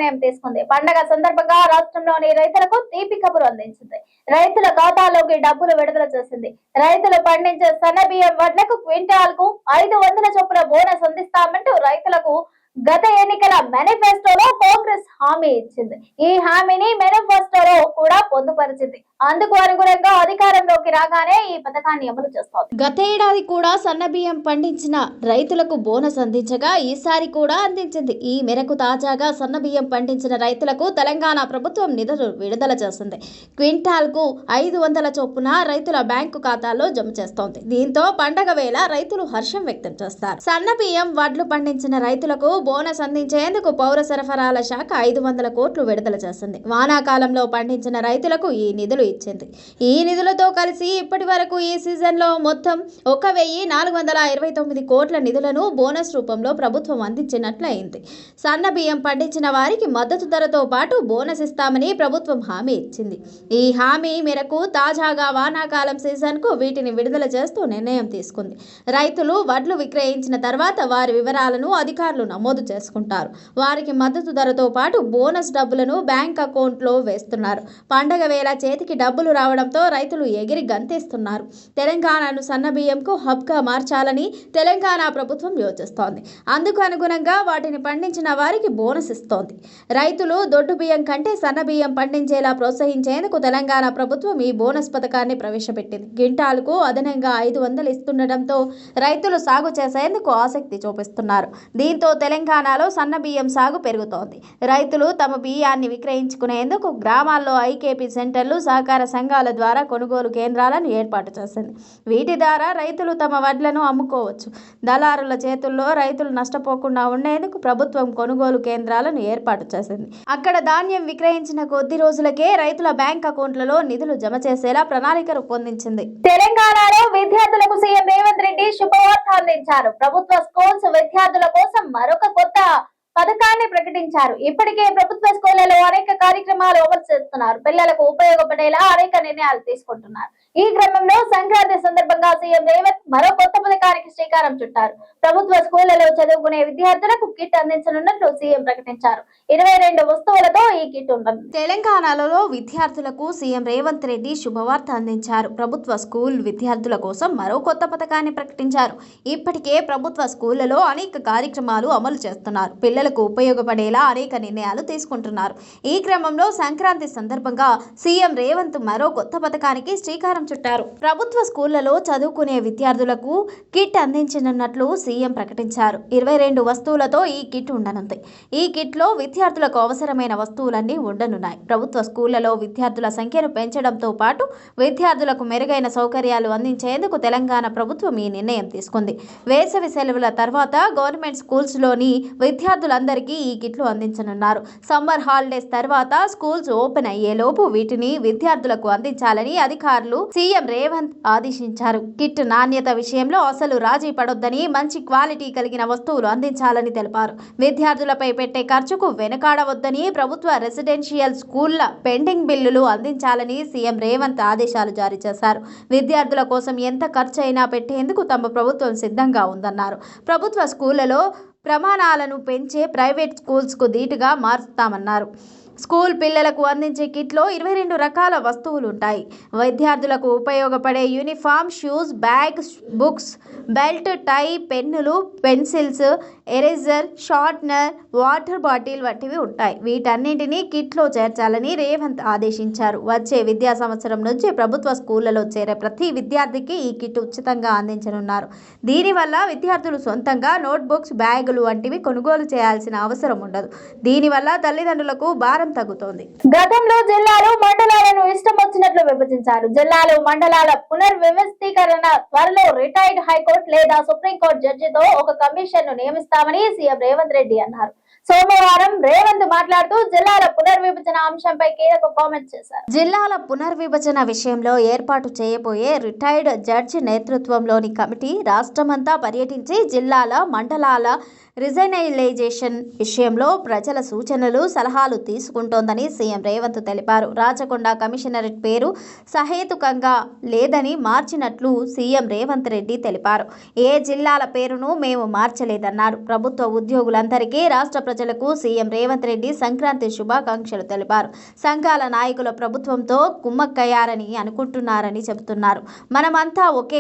నిర్ణయం తీసుకుంది. పండగ సందర్భంగా రాష్ట్రంలోని రైతులకు తీపి కబురు అందించింది. రైతుల ఖాతాలోకి డబ్బులు విడుదల చేసింది. రైతులు పండించే సన్న బియ్యం వడ్లకు క్వింటాల్ కు 500 చొప్పున బోనస్ అందిస్తామంటూ రైతులకు గత ఎన్నికల మేనిఫెస్టోలో కాంగ్రెస్ హామీ ఇచ్చింది. ఈ హామీని మేనిఫెస్టోలో కూడా పొందుపరిచింది. అందుకు అనుగుణంగా అధికారంలోకి రాగానే ఈ పథకాన్ని అమలు చేస్తోంది. గత ఏడాది కూడా సన్న బియ్యం పండించిన రైతులకు బోనస్ అందించగా ఈసారి కూడా అందించింది. ఈ మేరకు తాజాగా సన్న బియ్యం పండించిన రైతులకు తెలంగాణ ప్రభుత్వం నిధులు విడుదల చేసింది. క్వింటాల్కు 500 చొప్పున రైతుల బ్యాంకు ఖాతాల్లో జమ చేస్తోంది. దీంతో పండగ వేళ రైతులు హర్షం వ్యక్తం చేస్తారు. సన్న బియ్యం వడ్లు పండించిన రైతులకు బోనస్ అందించేందుకు పౌర సరఫరాల శాఖ 500 కోట్లు విడుదల చేసింది. వానాకాలంలో పండించిన రైతులకు ఈ నిధులు ఇచ్చింది. ఈ నిధులతో కలిసి ఇప్పటి వరకు ఈ సీజన్లో మొత్తం 1429 కోట్ల నిధులను బోనస్ రూపంలో ప్రభుత్వం అందించినట్లయింది. సన్న బియ్యం పండించిన వారికి మద్దతు ధరతో పాటు బోనస్ ఇస్తామని ప్రభుత్వం హామీ ఇచ్చింది. ఈ హామీ మేరకు తాజాగా వానాకాలం సీజన్కు వీటిని విడుదల చేస్తూ నిర్ణయం తీసుకుంది. రైతులు వడ్లు విక్రయించిన తర్వాత వారి వివరాలను అధికారులు నమోదు చేసుకుంటారు. వారికి మద్దతు ధరతో పాటు బోనస్ డబ్బులను బ్యాంక్ అకౌంట్లో వేస్తున్నారు. పండగ వేళ చేతికి డబ్బులు రావడంతో రైతులు ఎగిరి గంతేస్తున్నారు. తెలంగాణను సన్న బియ్యంకు హబ్గా మార్చాలని తెలంగాణ ప్రభుత్వం యోచిస్తోంది. అందుకు అనుగుణంగా వాటిని పండించిన వారికి బోనస్ ఇస్తోంది. రైతులు దొడ్డు బియ్యం కంటే సన్న బియ్యం పండించేలా ప్రోత్సహించేందుకు తెలంగాణ ప్రభుత్వం ఈ బోనస్ పథకాన్ని ప్రవేశపెట్టింది. క్వింటాల్కు అదనంగా 500 ఇస్తుండటంతో రైతులు సాగు చేసేందుకు ఆసక్తి చూపిస్తున్నారు. దీంతో తెలంగాణలో సన్న బియ్యం సాగు పెరుగుతోంది. రైతులు తమ బియ్యాన్ని విక్రయించుకునేందుకు గ్రామాల్లో ఐకేపీ సెంటర్లు, సహకార సంఘాల ద్వారా కొనుగోలు కేంద్రాలను ఏర్పాటు చేసింది. వీటి ద్వారా రైతులు తమ వడ్లను అమ్ముకోవచ్చు. దళారుల చేతుల్లో రైతులు నష్టపోకుండా ఉండేందుకు ప్రభుత్వం కొనుగోలు కేంద్రాలను ఏర్పాటు చేసింది. అక్కడ ధాన్యం విక్రయించిన కొద్ది రోజులకే రైతుల బ్యాంక్ అకౌంట్లలో నిధులు జమ చేసేలా ప్రణాళిక రూపొందించింది. తెలంగాణలో విద్యార్థులకు సీఎం రేవంత్ రెడ్డి శుభవార్త అందించారు. ప్రభుత్వ స్కూల్స్ విద్యార్థుల కోసం మరొక కొత్త పథకాన్ని ప్రకటించారు. ఇప్పటికే ప్రభుత్వ స్కూళ్లలో అనేక కార్యక్రమాలు అమలు చేస్తున్నారు. పిల్లలకు ఉపయోగపడేలా అనేక నిర్ణయాలు తీసుకుంటున్నారు. ఈ క్రమంలో సంక్రాంతి సందర్భంగా సీఎం రేవంత్ మరో కొత్త పథకానికి శ్రీకారం చుట్టారు. ప్రభుత్వ స్కూళ్లలో చదువుకునే విద్యార్థులకు కిట్ అందించనున్నట్లు సీఎం ప్రకటించారు. 22 వస్తువులతో ఈ కిట్ ఉంటుంది. తెలంగాణలో విద్యార్థులకు సీఎం రేవంత్ రెడ్డి శుభవార్త అందించారు. ప్రభుత్వ స్కూల్ విద్యార్థుల కోసం మరో కొత్త పథకాన్ని ప్రకటించారు. ఇప్పటికే ప్రభుత్వ స్కూళ్లలో అనేక కార్యక్రమాలు అమలు చేస్తున్నారు. పిల్లలకు ఉపయోగపడేలా అనేక నిర్ణయాలు తీసుకుంటున్నారు. ఈ క్రమంలో సంక్రాంతి సందర్భంగా సీఎం రేవంత్ మరో కొత్త పథకానికి శ్రీకారం చుట్టారు. ప్రభుత్వ స్కూళ్లలో చదువుకునే విద్యార్థులకు కిట్ అందించనున్నట్లు సీఎం ప్రకటించారు. 22 వస్తువులతో ఈ కిట్ ఉండనుంది. ఈ కిట్లో విద్యార్థులకు అవసరమైన వస్తువులన్నీ ఉండనున్నాయి. ప్రభుత్వ స్కూళ్లలో విద్యార్థుల సంఖ్యను పెంచడంతో పాటు విద్యార్థులకు మెరుగైన సౌకర్యాలు అందించేందుకు తెలంగాణ ప్రభుత్వం ఈ నిర్ణయం తీసుకుంది. వేసవి సెలవుల తర్వాత గవర్నమెంట్ స్కూల్స్లోని విద్యార్థులందరికీ ఈ కిట్లు అందించనున్నారు. సమ్మర్ హాలిడేస్ తర్వాత స్కూల్స్ ఓపెన్ అయ్యేలోపు వీటిని విద్యార్థులకు అందించాలని అధికారులు సీఎం రేవంత్ ఆదేశించారు. కిట్ నాణ్యత విషయంలో అసలు రాజీ పడొద్దని, మంచి క్వాలిటీ కలిగిన వస్తువులు అందించాలని తెలిపారు. విద్యార్థులపై పెట్టే ఖర్చుకు వెనకాడవద్దని, ప్రభుత్వ రెసిడెన్షియల్ స్కూళ్ల పెండింగ్ బిల్లులు అందించాలని సీఎం రేవంత్ ఆదేశాలు జారీ చేశారు. విద్యార్థుల కోసం ఎంత ఖర్చు అయినా పెట్టేందుకు తమ ప్రభుత్వం సిద్ధంగా ఉందన్నారు. ప్రభుత్వ స్కూళ్లలో ప్రమాణాలను పెంచే ప్రైవేట్ స్కూల్స్కు ధీటుగా మారుస్తామన్నారు. స్కూల్ పిల్లలకు అందించే కిట్లో 22 రకాల వస్తువులు ఉంటాయి. విద్యార్థులకు ఉపయోగపడే uniform, shoes, bag, books, belt, tie, పెన్నులు, pencils, eraser, sharpener, water bottle వంటివి ఉంటాయి. వీటన్నింటినీ కిట్లో చేర్చాలని రేవంత్ ఆదేశించారు. వచ్చే విద్యా సంవత్సరం నుంచి ప్రభుత్వ స్కూళ్లలో చేరే ప్రతి విద్యార్థికి ఈ కిట్ ఉచితంగా అందించనున్నారు. దీనివల్ల విద్యార్థులు సొంతంగా నోట్బుక్స్, బ్యాగులు వంటివి కొనుగోలు చేయాల్సిన అవసరం ఉండదు. దీనివల్ల తల్లిదండ్రులకు భారం తగ్గుతోంది. గతంలో జిల్లాలు మండలాలను ఇష్టం వచ్చినట్లు విభజించారు. జిల్లాలు మండలాల పునర్వ్యవస్థీకరణ త్వరలో రిటైర్డ్ హైకోర్టు లేదా సుప్రీంకోర్టు జడ్జితో ఒక కమిషన్ ను నియమిస్తామని సీఎం రేవంత్ రెడ్డి అన్నారు. సోమవారం రేవంత్ మాట్లాడుతూ జిల్లాల పునర్విభజన అంశంపై కీలక కామెంట్స్ చేశారు. జిల్లాల పునర్విభజన విషయంలో ఏర్పాటు చేయబోయే రిటైర్డ్ జడ్జి నేతృత్వంలోని కమిటీ రాష్ట్రమంతా పర్యటించి జిల్లాల, మండలాల రిజనలైజేషన్ విషయంలో ప్రజల సూచనలు, సలహాలు తీసుకుంటోందని సీఎం రేవంత్ తెలిపారు. రాచకొండ కమిషనరేట్ పేరు సహేతుకంగా లేదని మార్చినట్లు సీఎం రేవంత్ రెడ్డి తెలిపారు. ఏ జిల్లాల పేరును మేము మార్చలేదన్నారు. ప్రభుత్వ ఉద్యోగులందరికీ రాష్ట్ర ప్రజలకు సీఎం రేవంత్ రెడ్డి సంక్రాంతి శుభాకాంక్షలు తెలిపారు. సంఘాల నాయకుల ప్రభుత్వంతో కుమ్మక్కయ్యారని అనుకుంటున్నారని చెబుతున్నారు. మనమంతా ఒకే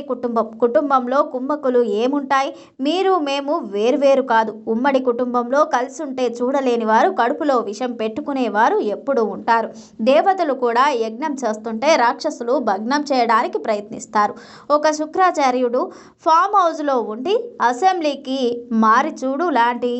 కుటుంబంలో కుమ్మక్కులు ఏముంటాయి? మీరు మేము వేర్వేరు కాదు. ఉమ్మడి కుటుంబంలో కలిసుంటే చూడలేని వారు, కడుపులో విషం పెట్టుకునేవారు ఎప్పుడూ ఉంటారు. దేవతలు కూడా యజ్ఞం చేస్తుంటే రాక్షసులు భగ్నం చేయడానికి ప్రయత్నిస్తారు. ఒక శుక్రాచార్యుడు ఫామ్ హౌస్లో ఉండి అసెంబ్లీకి మారిచూడు లాంటి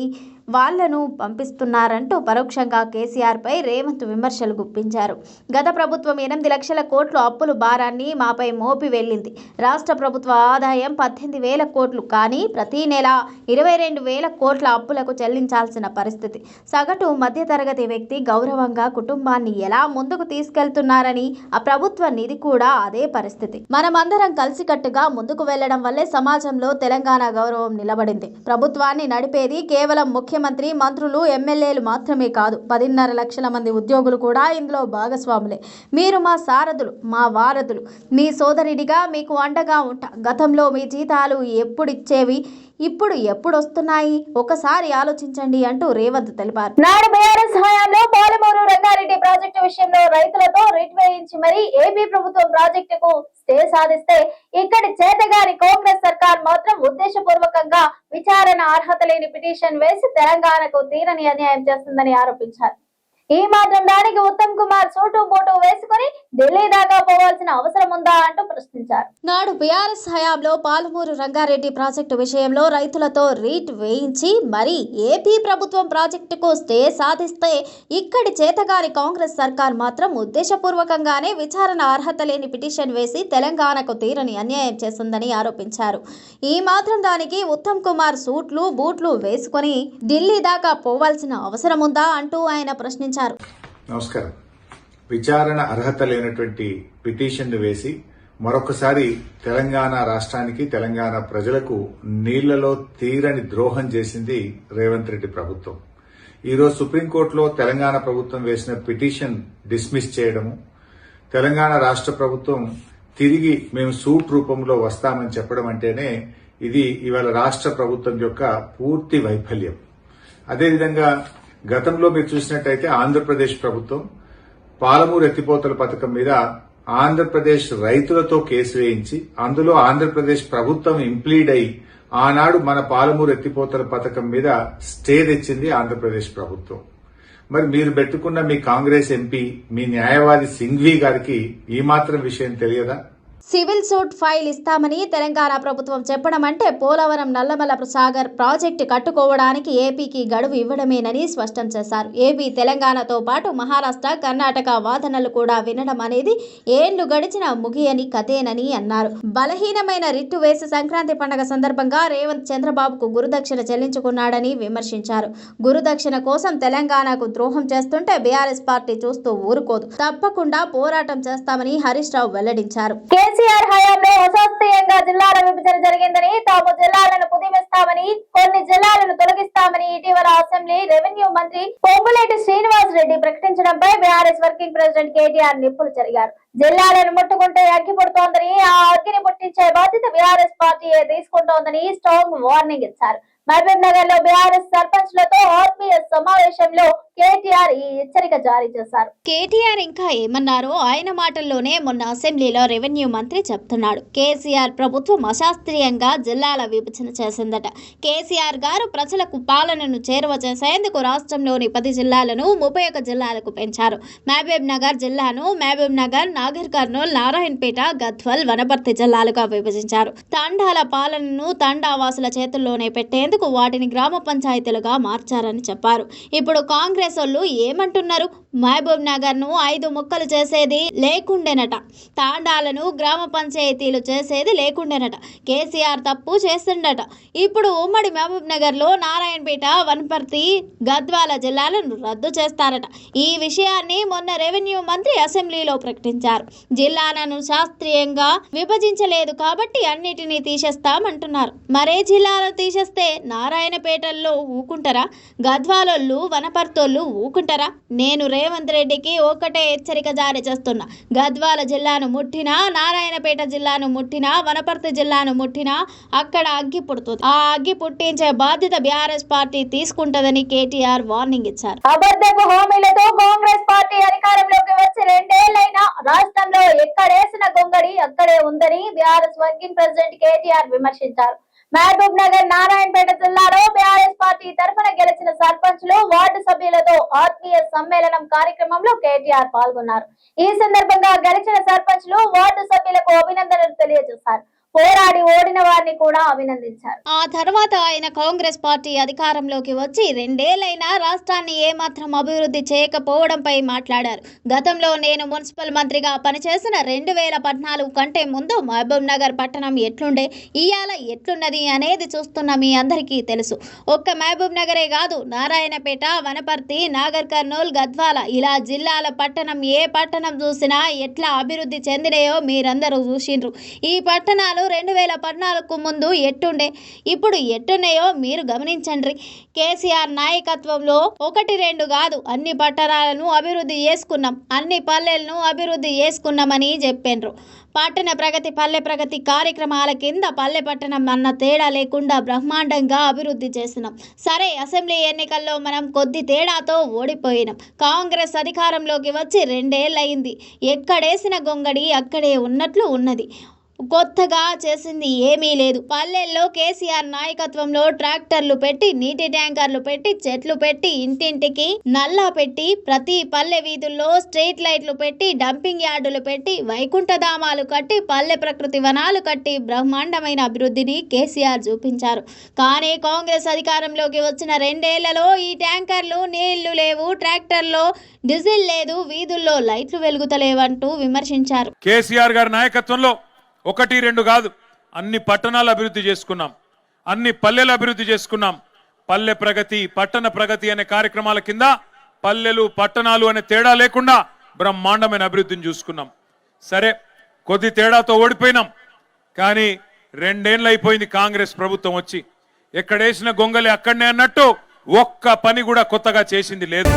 వాళ్లను పంపిస్తున్నారంటూ పరోక్షంగా కేసీఆర్పై రేవంత్ విమర్శలు గుప్పించారు. గత ప్రభుత్వం 8 లక్షల కోట్ల అప్పుల భారాన్ని మాపై మోపి వెళ్ళింది. రాష్ట్ర ప్రభుత్వ ఆదాయం 18,000 కోట్లు, కానీ ప్రతి నెల 22,000 కోట్ల అప్పులకు చెల్లించాల్సిన పరిస్థితి. సగటు మధ్యతరగతి వ్యక్తి గౌరవంగా కుటుంబాన్ని ఎలా ముందుకు తీసుకెళ్తున్నారని ఆ ప్రభుత్వ నిధి కూడా అదే పరిస్థితి. మనమందరం కలిసికట్టుగా ముందుకు వెళ్లడం వల్లే సమాజంలో తెలంగాణ గౌరవం నిలబడింది. ప్రభుత్వాన్ని నడిపేది కేవలం ముఖ్యమంత్రి, మంత్రులు, ఎమ్మెల్యేలు మాత్రమే కాదు, 10.5 లక్షల మంది ఉద్యోగులు కూడా ఇందులో భాగస్వాములే. మీరు మా సారథులు, మా వారధులు. మీ సోదరుడిగా మీకు అండగా ఉంటా. గతంలో మీ జీతాలు ఎప్పుడిచ్చేవి, ఇప్పుడు ఎప్పుడొస్తున్నాయి ఒకసారి ఆలోచించండి అంటూ రేవంత్ తెలిపారు. నాడు బీఆర్ఎస్ హయాంలో పాలమూరు రంగారెడ్డి ప్రాజెక్టు విషయంలో రైతులతో రిట్ వేయించి మరీ ఏపీ ప్రభుత్వం ప్రాజెక్టుకు స్టే సాధిస్తే ఇక్కడి చేతగాని కాంగ్రెస్ సర్కార్ మాత్రం ఉద్దేశపూర్వకంగా విచారణ అర్హత లేని పిటిషన్ వేసి తెలంగాణకు తీరని అన్యాయం చేస్తుందని ఆరోపించారు. ఈ మాత్రం దానికి ఉత్తమ్ కుమార్ సూటు బూటు వేసుకుని ఢిల్లీ దాకా పోవాల్సిన అవసరం ఉందా అంటూ ప్రశ్నించారు. నాడు బీఆర్ఎస్ హయాంలో పాలమూరు రంగారెడ్డి ప్రాజెక్టు విషయంలో రైతులతో రీట్ వేయించి మరి ఏపీ ప్రభుత్వం ప్రాజెక్టుకు స్టే సాధిస్తే ఇక్కడి చేతగాని కాంగ్రెస్ సర్కార్ మాత్రం ఉద్దేశపూర్వకంగానే విచారణ అర్హత లేని పిటిషన్ వేసి తెలంగాణకు తీరని అన్యాయం చేస్తుందని ఆరోపించారు. ఈ మాత్రం దానికి ఉత్తమ్ కుమార్ సూట్లు బూట్లు వేసుకొని ఢిల్లీ దాకా పోవాల్సిన అవసరం ఉందా అంటూ ఆయన ప్రశ్నించారు. నమస్కారం. విచారణ అర్హత లేనటువంటి పిటిషన్ వేసి మరొకసారి తెలంగాణ రాష్ట్రానికి, తెలంగాణ ప్రజలకు నీళ్లలో తీరని ద్రోహం చేసింది రేవంత్ రెడ్డి ప్రభుత్వం. ఈరోజు సుప్రీంకోర్టులో తెలంగాణ ప్రభుత్వం వేసిన పిటిషన్ డిస్మిస్ చేయడము, తెలంగాణ రాష్ట్ర ప్రభుత్వం తిరిగి మేము సూట్ రూపంలో వస్తామని చెప్పడం అంటేనే ఇది ఇవాళ రాష్ట్ర ప్రభుత్వం యొక్క పూర్తి వైఫల్యం. అదేవిధంగా గతంలో మీరు చూసినట్టయితే ఆంధ్రప్రదేశ్ ప్రభుత్వం పాలమూరు ఎత్తిపోతల పథకం మీద ఆంధ్రప్రదేశ్ రైతులతో కేసు వేయించి అందులో ఆంధ్రప్రదేశ్ ప్రభుత్వం ఇంప్లీడ్ అయి ఆనాడు మన పాలమూరు ఎత్తిపోతల పథకం మీద స్టే తెచ్చింది ఆంధ్రప్రదేశ్ ప్రభుత్వం. మరి మీరు పెట్టుకున్న మీ కాంగ్రెస్ ఎంపీ, మీ న్యాయవాది సింఘ్వి గారికి ఈ మాత్రం విషయం తెలియదా? సివిల్ సూట్ ఫైల్ ఇస్తామని తెలంగాణ ప్రభుత్వం చెప్పడం అంటే పోలవరం నల్లమల సాగర్ ప్రాజెక్టు కట్టుకోవడానికి ఏపీకి గడువు ఇవ్వడమేనని స్పష్టం చేశారు. ఏపీ తెలంగాణతో పాటు మహారాష్ట్ర, కర్ణాటక వాదనలు కూడా వినడం అనేది ఏళ్లు గడిచిన ముగియని కథేనని అన్నారు. బలహీనమైన రిట్టు వేసి సంక్రాంతి పండుగ సందర్భంగా రేవంత్ చంద్రబాబుకు గురుదక్షిణ చెల్లించుకున్నాడని విమర్శించారు. గురుదక్షిణ కోసం తెలంగాణకు ద్రోహం చేస్తుంటే బీఆర్ఎస్ పార్టీ చూస్తూ ఊరుకోదు, తప్పకుండా పోరాటం చేస్తామని హరీష్ రావు వెల్లడించారు. కేసీఆర్ హయాంలో అశాస్త్రీయంగా జిల్లాల విభజన జరిగిందని, తాము జిల్లాలను కుదిమిస్తామని, కొన్ని జిల్లాలను తొలగిస్తామని ఇటీవల అసెంబ్లీ రెవెన్యూ మంత్రి పొంగులేటి శ్రీనివాస్ రెడ్డి ప్రకటించడంపై బీఆర్ఎస్ వర్కింగ్ ప్రెసిడెంట్ కేటీఆర్ నిప్పులు జరిగారు. జిల్లాలను ముట్టుకుంటే అగ్గి పుడుతోందని, ఆ అగ్గిని పుట్టించే బాధ్యత బీఆర్ఎస్ పార్టీయే తీసుకుంటోందని స్ట్రాంగ్ వార్నింగ్ ఇచ్చారు. మహబూబ్ నగర్ లో బీఆర్ఎస్ సర్పంచ్లతో ఆత్మీయ సమావేశంలో కేటీఆర్ ఈ హెచ్చరిక జారీ చేశారు. కేటీఆర్ ఇంకా ఏమన్నారో ఆయన మాటల్లోనే మొన్న అసెంబ్లీలో రెవెన్యూ మంత్రి చెప్తున్నాడు. కేసీఆర్ ప్రభుత్వం అశాస్త్రీయంగా జిల్లాల విభజన చేసిందట. కేసీఆర్ గారు ప్రజలకు పాలనను చేరువ చేసేందుకు రాష్ట్రంలోని 10 జిల్లాలను 31 జిల్లాలకు పెంచారు. మహబూబ్ నగర్ జిల్లాను మహబూబ్ నగర్, నాగర్ కర్నూల్, నారాయణపేట, గద్వాల్, వనపర్తి జిల్లాలుగా విభజించారు. తండాల పాలనను తండావాసుల చేతుల్లోనే పెట్టేందుకు వాటిని గ్రామ పంచాయతీలుగా మార్చారని చెప్పారు. ఇప్పుడు కాంగ్రెస్ వాళ్ళు ఏమంటున్నారు? మహబూబ్ నగర్ ను 5 ముక్కలు చేసేది లేకుండేనట, తాండాలను గ్రామ పంచాయతీలు చేసేది లేకుండేనట. కేసీఆర్ తప్పు చేస్తుండట. ఇప్పుడు ఉమ్మడి మహబూబ్ నగర్ లో నారాయణపేట, వనపర్తి, గద్వాల జిల్లాలను రద్దు చేస్తారట. ఈ విషయాన్ని మొన్న రెవెన్యూ మంత్రి అసెంబ్లీలో ప్రకటించారు. జిల్లాలను శాస్త్రీయంగా విభజించలేదు కాబట్టి అన్నిటినీ తీసేస్తామంటున్నారు. మరే జిల్లాలను తీసేస్తే నారాయణపేటల్లో ఊకుంటారా? గద్వాలోళ్ళు, వనపర్తోళ్ళు ఊకుంటారా? నేను రేవంత్ రెడ్డికి ఒకటే హెచ్చరిక జారీ చేస్తున్నా. గద్వాల జిల్లాను ముట్టినా, నారాయణపేట జిల్లాను ముట్టినా, వనపర్తి జిల్లాను ముట్టినా అక్కడ అగ్గి పుడుతుంది. ఆ అగ్గి పుట్టించే బాధ్యత బీఆర్ఎస్ పార్టీ తీసుకుంటదని కేటీఆర్ వార్నింగ్ ఇచ్చారు. అబద్ధపు హామీలతో కాంగ్రెస్ పార్టీ అధికారంలోకి వచ్చి 2 ఏళ్లైనా రాష్ట్రంలో ఎక్కడేసిన గొంగడి అక్కడే ఉందని బీఆర్ఎస్ వర్కింగ్ ప్రెసిడెంట్ కేటీఆర్ విమర్శించారు. మహబూబ్ నగర్, నారాయణపేట జిల్లాలో బీఆర్ఎస్ పార్టీ తరఫున గెలిచిన సర్పంచులు, వార్డు సభ్యులతో ఆత్మీయ సమ్మేళనం కార్యక్రమంలో కేటీఆర్ పాల్గొన్నారు. ఈ సందర్భంగా గెలిచిన సర్పంచులు, వార్డు సభ్యులకు అభినందనలు తెలియజేశారు. పోరాడి ఓడిన వారిని కూడా అభినందించారు. ఆ తర్వాత ఆయన కాంగ్రెస్ పార్టీ అధికారంలోకి వచ్చి 2 ఏళ్లైనా రాష్ట్రాన్ని ఏమాత్రం అభివృద్ధి చేయకపోవడంపై మాట్లాడారు. గతంలో నేను మున్సిపల్ మంత్రిగా పనిచేసిన 2014 కంటే ముందు మహబూబ్ నగర్ పట్టణం ఎట్లుండే, ఇవాళ ఎట్లున్నది అనేది చూస్తున్న మీ అందరికీ తెలుసు. ఒక్క మహబూబ్ నగరే కాదు, నారాయణపేట, వనపర్తి, నాగర్ కర్నూల్, గద్వాల ఇలా జిల్లాల పట్టణం ఏ పట్టణం చూసినా ఎట్లా అభివృద్ధి చెందినాయో మీరందరూ చూసిండ్రు. ఈ పట్టణాలు 2014కు ముందు ఎట్టుండే, ఇప్పుడు ఎట్టున్నాయో మీరు గమనించండి. కేసీఆర్ నాయకత్వంలో 1-2 కాదు, అన్ని పట్టణాలను అభివృద్ధి చేసుకున్నాం, అన్ని పల్లెలను అభివృద్ధి చేసుకున్నామని చెప్పినారు. పట్టణ ప్రగతి, పల్లె ప్రగతి కార్యక్రమాల కింద పల్లె పట్టణం అన్న తేడా లేకుండా బ్రహ్మాండంగా అభివృద్ధి చేసినాం. సరే, అసెంబ్లీ ఎన్నికల్లో మనం కొద్ది తేడాతో ఓడిపోయినాం. కాంగ్రెస్ అధికారంలోకి వచ్చి 2 ఏళ్ళయింది. ఎక్కడేసిన గొంగడి అక్కడే ఉన్నట్లు ఉన్నది. కొత్తగా చేసింది ఏమీ లేదు. పల్లెల్లో కేసీఆర్ నాయకత్వంలో ట్రాక్టర్లు పెట్టి, నీటి ట్యాంకర్లు పెట్టి, చెట్లు పెట్టి, ఇంటింటికి నల్లా పెట్టి, ప్రతి పల్లె వీధుల్లో స్ట్రీట్ లైట్లు పెట్టి, డంపింగ్ యార్డులు పెట్టి, వైకుంఠధామాలు కట్టి, పల్లె ప్రకృతి వనాలు కట్టి బ్రహ్మాండమైన అభివృద్ధిని కేసీఆర్ చూపించారు. కానీ కాంగ్రెస్ అధికారంలోకి వచ్చిన 2 ఏళ్లలో ఈ ట్యాంకర్లు నీళ్లు లేవు, ట్రాక్టర్లో డీజిల్ లేదు, వీధుల్లో లైట్లు వెలుగుతలేవంటూ విమర్శించారు. కేసీఆర్ గారి నాయకత్వంలో 1-2 కాదు, అన్ని పట్టణాలు అభివృద్ధి చేసుకున్నాం, అన్ని పల్లెలు అభివృద్ధి చేసుకున్నాం. పల్లె ప్రగతి, పట్టణ ప్రగతి అనే కార్యక్రమాల కింద పల్లెలు, పట్టణాలు అనే తేడా లేకుండా బ్రహ్మాండమైన అభివృద్ధిని చూసుకున్నాం. సరే, కొద్ది తేడాతో ఓడిపోయినాం. కానీ 2 ఏళ్ళు అయిపోయింది కాంగ్రెస్ ప్రభుత్వం వచ్చి. ఎక్కడేసిన గొంగలి అక్కడనే అన్నట్టు ఒక్క పని కూడా కొత్తగా చేసింది లేదు.